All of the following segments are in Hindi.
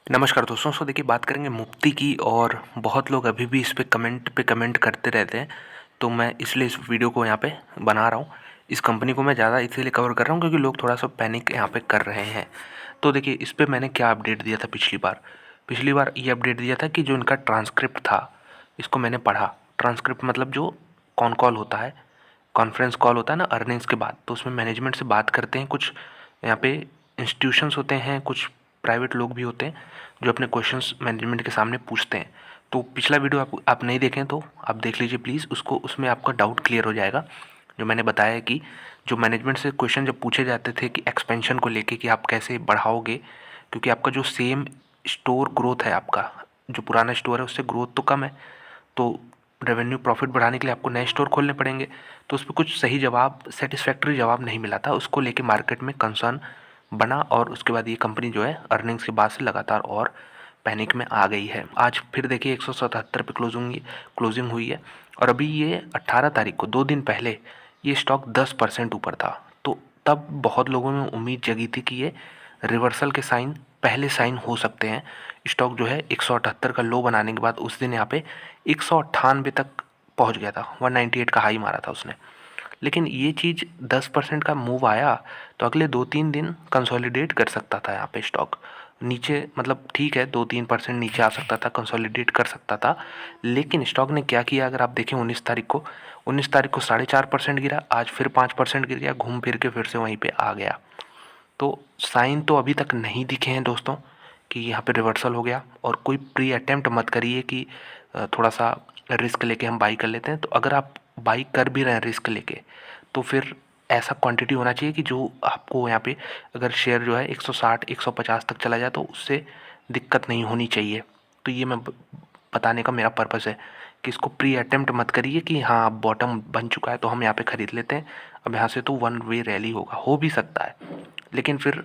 नमस्कार दोस्तों। देखिए, बात करेंगे मुफ्ती की। और बहुत लोग अभी भी इस पे कमेंट करते रहते हैं, तो मैं इसलिए इस वीडियो को यहाँ पे बना रहा हूँ। इस कंपनी को मैं ज़्यादा इसीलिए कवर कर रहा हूँ क्योंकि लोग थोड़ा सा पैनिक यहाँ पे कर रहे हैं। तो देखिए, इस पे मैंने क्या अपडेट दिया था पिछली बार ये अपडेट दिया था कि जो इनका ट्रांसक्रिप्ट था, इसको मैंने पढ़ा। ट्रांसक्रिप्ट मतलब जो कॉल होता है, कॉन्फ्रेंस कॉल होता है ना अर्निंग्स के बाद, तो उसमें मैनेजमेंट से बात करते हैं। कुछ यहाँ पे इंस्टीट्यूशंस होते हैं, कुछ प्राइवेट लोग भी होते हैं जो अपने क्वेश्चंस मैनेजमेंट के सामने पूछते हैं। तो पिछला वीडियो आप नहीं देखें तो आप देख लीजिए प्लीज़ उसको, उसमें आपका डाउट क्लियर हो जाएगा। जो मैंने बताया है कि जो मैनेजमेंट से क्वेश्चन जब पूछे जाते थे कि एक्सपेंशन को लेके कि आप कैसे बढ़ाओगे, क्योंकि आपका जो सेम स्टोर ग्रोथ है, आपका जो पुराना स्टोर है उससे ग्रोथ तो कम है, तो रेवेन्यू प्रॉफिट बढ़ाने के लिए आपको नए स्टोर खोलने पड़ेंगे। तो उस पर कुछ सही जवाब, सेटिस्फैक्ट्री जवाब नहीं मिला था। उसको लेके मार्केट में कंसर्न बना और उसके बाद ये कंपनी जो है अर्निंग्स के बाद से लगातार और पैनिक में आ गई है। आज फिर देखिए 177 पे क्लोजिंग हुई है। और अभी ये 18 तारीख को, 2 दिन पहले, ये स्टॉक 10% ऊपर था। तो तब बहुत लोगों में उम्मीद जगी थी कि ये रिवर्सल के पहले साइन हो सकते हैं। स्टॉक जो है 178 का लो बनाने के बाद उस दिन यहाँ पे 198 तक पहुँच गया था। 198 का हाई मारा था उसने। लेकिन ये चीज़ 10% का मूव आया तो अगले 2-3 दिन कंसोलिडेट कर सकता था यहाँ पे स्टॉक नीचे। मतलब ठीक है, 2-3% नीचे आ सकता था, कंसोलिडेट कर सकता था। लेकिन स्टॉक ने क्या किया, अगर आप देखें 19 तारीख को 4.5% गिरा, आज फिर 5% गिर गया, घूम फिर के फिर से वहीं पे आ गया। तो साइन तो अभी तक नहीं दिखे हैं दोस्तों कि यहाँ पे रिवर्सल हो गया। और कोई प्री अटेम्प्ट मत करिए कि थोड़ा सा रिस्क लेके हम बाई कर लेते हैं। तो अगर आप बाई कर भी रहे हैं रिस्क लेके, तो फिर ऐसा क्वांटिटी होना चाहिए कि जो आपको यहाँ पे, अगर शेयर जो है 160 150 तक चला जाए तो उससे दिक्कत नहीं होनी चाहिए। तो ये मैं बताने का मेरा पर्पज़ है कि इसको प्री अटेम्प्ट मत करिए कि हाँ अब बॉटम बन चुका है तो हम यहाँ पे ख़रीद लेते हैं, अब यहाँ से तो वन वे रैली होगा। हो भी सकता है, लेकिन फिर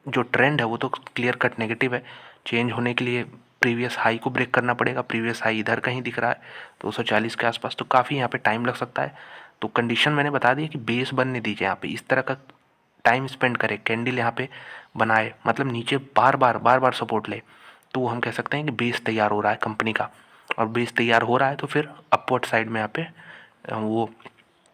जो ट्रेंड है वो तो क्लियर कट नेगेटिव है। चेंज होने के लिए प्रीवियस हाई को ब्रेक करना पड़ेगा। प्रीवियस हाई इधर कहीं दिख रहा है 240 के आसपास, तो काफ़ी यहाँ पे टाइम लग सकता है। तो कंडीशन मैंने बता दी है कि बेस बनने दीजिए। यहाँ पे इस तरह का टाइम स्पेंड करें, कैंडल यहाँ पे बनाए, मतलब नीचे बार बार सपोर्ट ले, तो हम कह सकते हैं कि बेस तैयार हो रहा है कंपनी का। और बेस तैयार हो रहा है तो फिर अपवर्ड साइड में यहाँ पे वो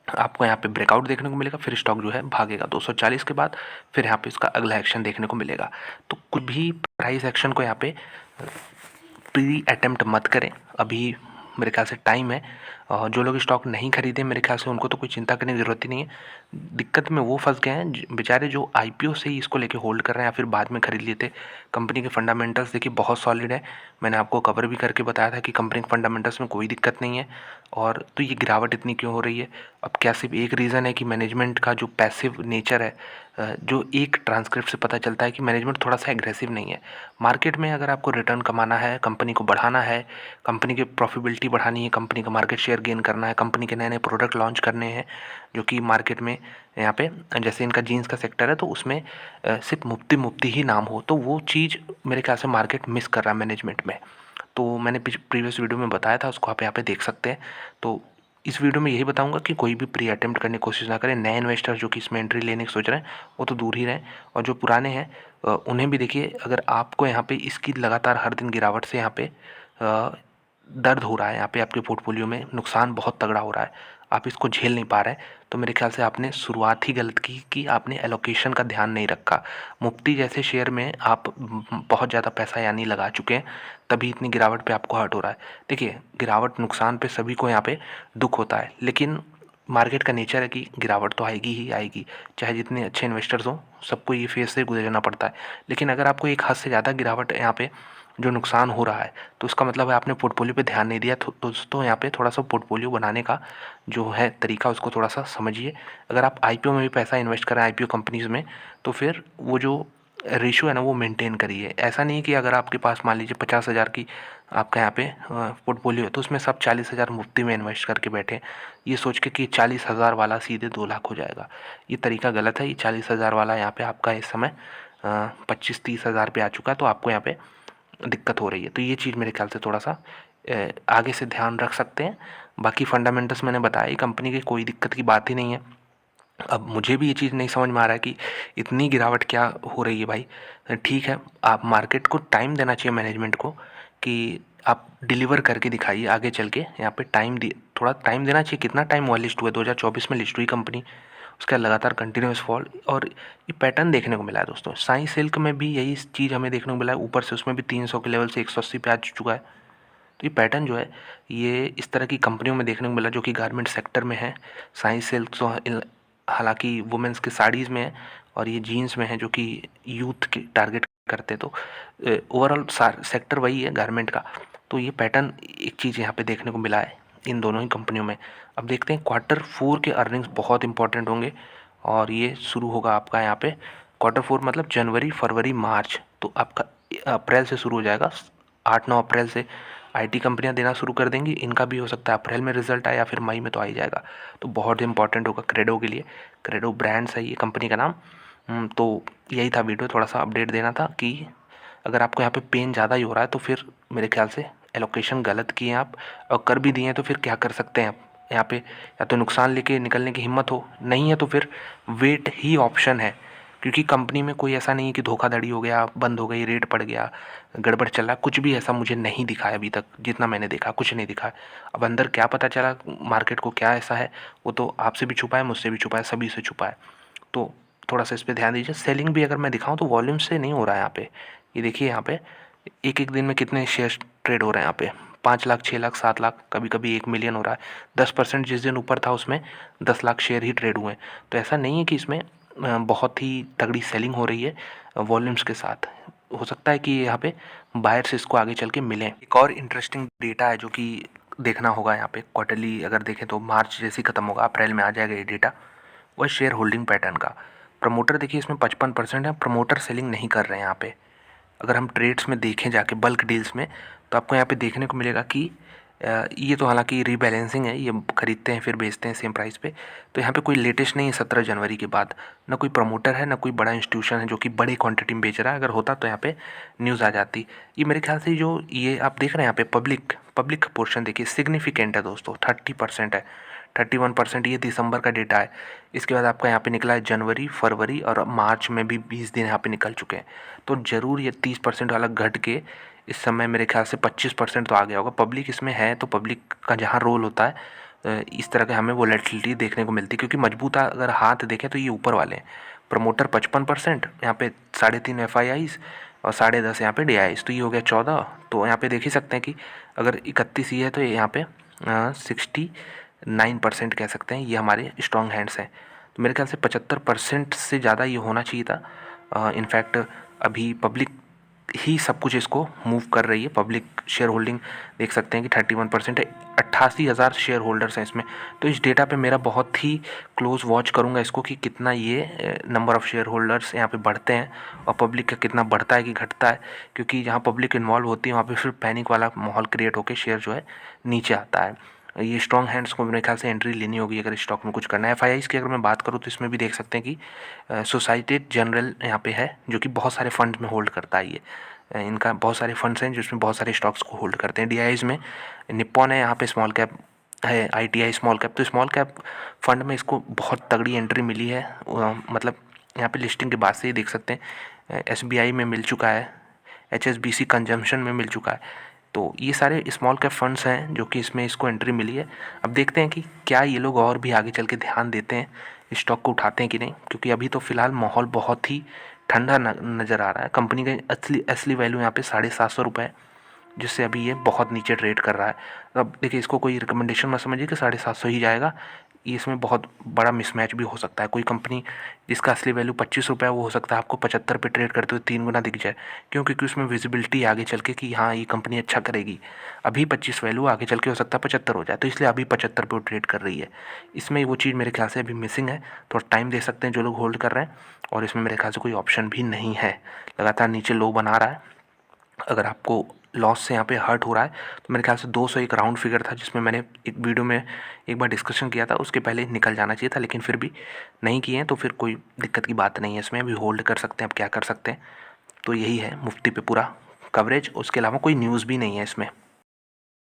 आपको यहाँ पे ब्रेकआउट देखने को मिलेगा। फिर स्टॉक जो है भागेगा 240 के बाद, फिर यहाँ पे इसका अगला एक्शन देखने को मिलेगा। तो कुछ भी प्राइस एक्शन को यहाँ पे प्री अटेम्प्ट मत करें। अभी मेरे ख्याल से टाइम है। जो लोग स्टॉक नहीं खरीदे मेरे ख्याल से उनको तो कोई चिंता करने की ज़रूरत ही नहीं है। दिक्कत में वो फंस गए हैं बेचारे जो आईपीओ से ही इसको लेके होल्ड कर रहे हैं या फिर बाद में खरीद लिए थे। कंपनी के फंडामेंटल्स देखिए बहुत सॉलिड है। मैंने आपको कवर भी करके बताया था कि कंपनी के फंडामेंटल्स में कोई दिक्कत नहीं है। और तो ये गिरावट इतनी क्यों हो रही है? अब क्या सिर्फ एक रीज़न है कि मैनेजमेंट का जो पैसिव नेचर है, जो एक ट्रांसक्रिप्ट से पता चलता है कि मैनेजमेंट थोड़ा सा एग्रेसिव नहीं है। मार्केट में अगर आपको रिटर्न कमाना है, कंपनी को बढ़ाना है, कंपनी की प्रॉफिटेबिलिटी बढ़ानी है, कंपनी का मार्केट शेयर गेन करना है, कंपनी के नए नए प्रोडक्ट लॉन्च करने हैं जो कि मार्केट में यहाँ पे, जैसे इनका जीन्स का सेक्टर है तो उसमें सिर्फ मुफ्ती ही नाम हो, तो वो चीज़ मेरे ख्याल से मार्केट मिस कर रहा है मैनेजमेंट में। तो मैंने प्रीवियस वीडियो में बताया था, उसको आप यहाँ पे देख सकते हैं। तो इस वीडियो में यही बताऊंगा कि कोई भी प्री अटेम्प्ट करने की कोशिश ना करें। नए इन्वेस्टर जो कि इसमें एंट्री लेने की सोच रहे हैं वो तो दूर ही रहें, और जो पुराने हैं उन्हें भी देखिए, अगर आपको यहाँ पे इसकी लगातार हर दिन गिरावट से यहाँ पे दर्द हो रहा है, यहाँ पे आपके पोर्टफोलियो में नुकसान बहुत तगड़ा हो रहा है, आप इसको झेल नहीं पा रहे हैं, तो मेरे ख्याल से आपने शुरुआत ही गलत की कि आपने एलोकेशन का ध्यान नहीं रखा। मुफ्ती जैसे शेयर में आप बहुत ज़्यादा पैसा यानी लगा चुके हैं, तभी इतनी गिरावट पे आपको हर्ट हो रहा है। देखिए, गिरावट नुकसान पे सभी को यहाँ पे दुख होता है, लेकिन मार्केट का नेचर है कि गिरावट तो आएगी ही आएगी, चाहे जितने अच्छे इन्वेस्टर्स हों सबको ये फेज से गुजरना पड़ता है। लेकिन अगर आपको एक हद से ज़्यादा गिरावट यहाँ पे जो नुकसान हो रहा है, तो उसका मतलब है आपने पोर्टफोलियो पे ध्यान नहीं दिया। तो दोस्तों यहाँ पे थोड़ा सा पोर्टफोलियो बनाने का जो है तरीका, उसको थोड़ा सा समझिए। अगर आप आईपीओ में भी पैसा इन्वेस्ट करें, आईपीओ कंपनीज़ में, तो फिर वो जो रेशियो है ना वो मेंटेन करिए। ऐसा नहीं कि अगर आपके पास मान लीजिए 50,000 की आपका यहाँ पे पोर्टफोलियो है तो उसमें सब 40,000 मुफ्ती में इन्वेस्ट करके बैठे, ये सोच के कि 40,000 वाला सीधे 2 लाख हो जाएगा। ये तरीका गलत है। ये 40,000 वाला यहाँ पे आपका इस समय 25-30 हज़ार पे आ चुका है, तो आपको यहाँ पे दिक्कत हो रही है। तो ये चीज़ मेरे ख्याल से थोड़ा सा आगे से ध्यान रख सकते हैं। बाकी फंडामेंटल्स मैंने बताया, कंपनी की कोई दिक्कत की बात ही नहीं है। अब मुझे भी ये चीज़ नहीं समझ में आ रहा है कि इतनी गिरावट क्या हो रही है भाई। ठीक है, आप मार्केट को टाइम देना चाहिए मैनेजमेंट को कि आप डिलीवर करके दिखाइए आगे चल के। यहाँ पे थोड़ा टाइम देना चाहिए। कितना टाइम हुआ लिस्ट हुए, 2024 में लिस्ट हुई कंपनी, उसका लगातार कंटिन्यूस फॉल, और ये पैटर्न देखने को मिला है दोस्तों। साई सिल्क में भी यही चीज़ हमें देखने को मिला है, ऊपर से उसमें भी 300 के लेवल से 180 पे आ चुका है। तो ये पैटर्न जो है ये इस तरह की कंपनियों में देखने को मिला जो कि गारमेंट सेक्टर में है। साई सिल्क तो हालांकि वुमेंस के साड़ीज़ में है, और ये जीन्स में है जो कि यूथ के टारगेट करते। तो ओवरऑल सेक्टर वही है गारमेंट का। तो ये पैटर्न एक चीज़ यहाँ पे देखने को मिला है इन दोनों ही कंपनियों में। अब देखते हैं Q4 के अर्निंग्स बहुत इंपॉर्टेंट होंगे, और ये शुरू होगा आपका यहाँ पे Q4 मतलब जनवरी, फरवरी, मार्च। तो आपका अप्रैल से शुरू हो जाएगा। 8-9 अप्रैल से आईटी कंपनियां देना शुरू कर देंगी। इनका भी हो सकता है अप्रैल में रिजल्ट आए या फिर मई में तो आ ही जाएगा। तो बहुत इंपॉर्टेंट होगा क्रेडो के लिए। क्रेडो ब्रांड्स है ये कंपनी का नाम। तो यही था वीडियो, थोड़ा सा अपडेट देना था कि अगर आपको यहाँ पे पेन ज़्यादा ही हो रहा है तो फिर मेरे ख्याल से एलोकेशन गलत किए हैं आप, और कर भी दिए हैं तो फिर क्या कर सकते हैं आप यहाँ पे। या तो नुकसान लेके निकलने की हिम्मत हो, नहीं है तो फिर वेट ही ऑप्शन है। क्योंकि कंपनी में कोई ऐसा नहीं है कि धोखाधड़ी हो गया, बंद हो गई, रेट पड़ गया, गड़बड़ चल रहा, कुछ भी ऐसा मुझे नहीं दिखा है अभी तक। जितना मैंने देखा कुछ नहीं दिखा है। अब अंदर क्या पता चला मार्केट को क्या ऐसा है, वो तो आपसे भी छुपा है, मुझसे भी छुपा है, सभी से छुपा है। तो थोड़ा सा इस पर ध्यान दीजिए। सेलिंग भी अगर मैं दिखाऊँ तो वॉल्यूम से नहीं हो रहा है यहाँ पे। ये देखिए यहाँ पे एक एक दिन में कितने शेयर ट्रेड हो रहे हैं यहाँ पे। 5 लाख, 6 लाख, 7 लाख, कभी कभी 1 मिलियन हो रहा है। 10% जिस दिन ऊपर था उसमें 10 लाख शेयर ही ट्रेड हुए हैं। तो ऐसा नहीं है कि इसमें बहुत ही तगड़ी सेलिंग हो रही है वॉल्यूम्स के साथ। हो सकता है कि यहाँ पे बायर्स इसको आगे चल के मिलें। एक और इंटरेस्टिंग डेटा है जो कि देखना होगा यहाँ पे। क्वार्टरली अगर देखें तो मार्च जैसे ही खत्म होगा, अप्रैल में आ जाएगा ये डेटा। वह शेयर होल्डिंग पैटर्न का। प्रमोटर देखिए इसमें 55% है। प्रमोटर सेलिंग नहीं कर रहे हैं यहाँ पे। अगर हम ट्रेड्स में देखें जाके बल्क डील्स में, तो आपको यहाँ पे देखने को मिलेगा कि ये तो हालांकि रीबैलेंसिंग है, ये खरीदते हैं फिर बेचते हैं सेम प्राइस पे। तो यहाँ पे कोई लेटेस्ट नहीं है 17 जनवरी के बाद। ना कोई प्रमोटर है, ना कोई बड़ा इंस्टीट्यूशन है जो कि बड़े क्वांटिटी में बेच रहा है। अगर होता तो यहाँ पे न्यूज़ आ जाती। ये मेरे ख्याल से जो ये आप देख रहे हैं यहाँ पे पब्लिक का पोर्शन देखिए सिग्निफिकेंट है दोस्तों, 30% है। 31% ये दिसंबर का डेटा है। इसके बाद आपका यहाँ पे निकला है जनवरी, फरवरी, और मार्च में भी 20 दिन यहाँ पे निकल चुके हैं। तो ज़रूर ये 30% वाला घट के इस समय मेरे ख्याल से 25% तो आ गया होगा। पब्लिक इसमें है, तो पब्लिक का जहाँ रोल होता है इस तरह के हमें वोलेटिलिटी देखने को मिलती है। क्योंकि मजबूत अगर हाथ देखें तो ये ऊपर वाले हैं। प्रमोटर 55%, यहाँ पे 3.5 FIIs और 10.5 यहाँ पे DIs, तो ये हो गया 14। तो यहाँ पे देख ही सकते हैं कि अगर 31 ये है तो यहाँ पे 69% कह सकते हैं ये हमारे स्ट्रॉन्ग हैंड्स हैं। तो मेरे ख्याल से 75% से ज़्यादा ये होना चाहिए था। इनफैक्ट अभी पब्लिक ही सब कुछ इसको मूव कर रही है। पब्लिक शेयर होल्डिंग देख सकते हैं कि 31% है। 88,000 शेयर होल्डर्स हैं इसमें। तो इस डेटा पे मेरा बहुत ही क्लोज वॉच करूँगा इसको कि कितना ये नंबर ऑफ़ शेयर होल्डर्स यहाँ पे बढ़ते हैं, और पब्लिक का कितना बढ़ता है कि घटता है। क्योंकि जहाँ पब्लिक इन्वॉल्व होती है वहाँ पे फिर पैनिक वाला माहौल क्रिएट होकर शेयर जो है नीचे आता है। ये स्ट्रॉन्ग हैंड्स को मेरे ख्याल से एंट्री लेनी होगी अगर स्टॉक में कुछ करना है। FIIs की अगर मैं बात करूँ तो इसमें भी देख सकते हैं कि सोसाइटी जनरल यहाँ पे है जो कि बहुत सारे फंड में होल्ड करता है। ये इनका बहुत सारे फंड्स हैं जिसमें बहुत सारे स्टॉक्स को होल्ड करते हैं। DIs में निप्पॉन है, यहाँ पे स्मॉल कैप है, ITI स्मॉल कैप। तो स्मॉल कैप फंड में इसको बहुत तगड़ी एंट्री मिली है। मतलब यहाँ पे लिस्टिंग के बाद से ही देख सकते हैं। SBI में मिल चुका है, HSBC कंजम्पशन में मिल चुका है। तो ये सारे स्मॉल कैप फंड्स हैं जो कि इसमें इसको एंट्री मिली है। अब देखते हैं कि क्या ये लोग और भी आगे चल के ध्यान देते हैं, इस स्टॉक को उठाते हैं कि नहीं। क्योंकि अभी तो फ़िलहाल माहौल बहुत ही ठंडा नज़र आ रहा है। कंपनी का असली वैल्यू यहाँ पे 750 रुपये है, जिससे अभी ये बहुत नीचे ट्रेड कर रहा है। अब देखिए इसको कोई रिकमेंडेशन मत समझिए कि 750 ही जाएगा। ये इसमें बहुत बड़ा मिसमैच भी हो सकता है। कोई कंपनी जिसका असली वैल्यू 25 रुपये है वो हो सकता है आपको 75 पे ट्रेड करते हुए 3 गुना दिख जाए। क्यों? क्योंकि उसमें विजिबिलिटी आगे चल के कि हाँ ये कंपनी अच्छा करेगी। अभी 25 वैल्यू, आगे चल के हो सकता है 75 हो जाए, तो इसलिए अभी 75 पे वो ट्रेड कर रही है। इसमें वो चीज़ मेरे ख्याल से अभी मिसिंग है। थोड़ा टाइम दे सकते हैं जो लोग होल्ड कर रहे हैं। और इसमें मेरे ख्याल से कोई ऑप्शन भी नहीं है। लगातार नीचे लो बना रहा है। अगर आपको लॉस से यहाँ पे हर्ट हो रहा है तो मेरे ख्याल से 200 एक राउंड फिगर था जिसमें मैंने एक वीडियो में एक बार डिस्कशन किया था। उसके पहले निकल जाना चाहिए था, लेकिन फिर भी नहीं किए हैं तो फिर कोई दिक्कत की बात नहीं है। इसमें अभी होल्ड कर सकते हैं, अब क्या कर सकते हैं। तो यही है मुफ्ती पे पूरा कवरेज। उसके अलावा कोई न्यूज़ भी नहीं है इसमें।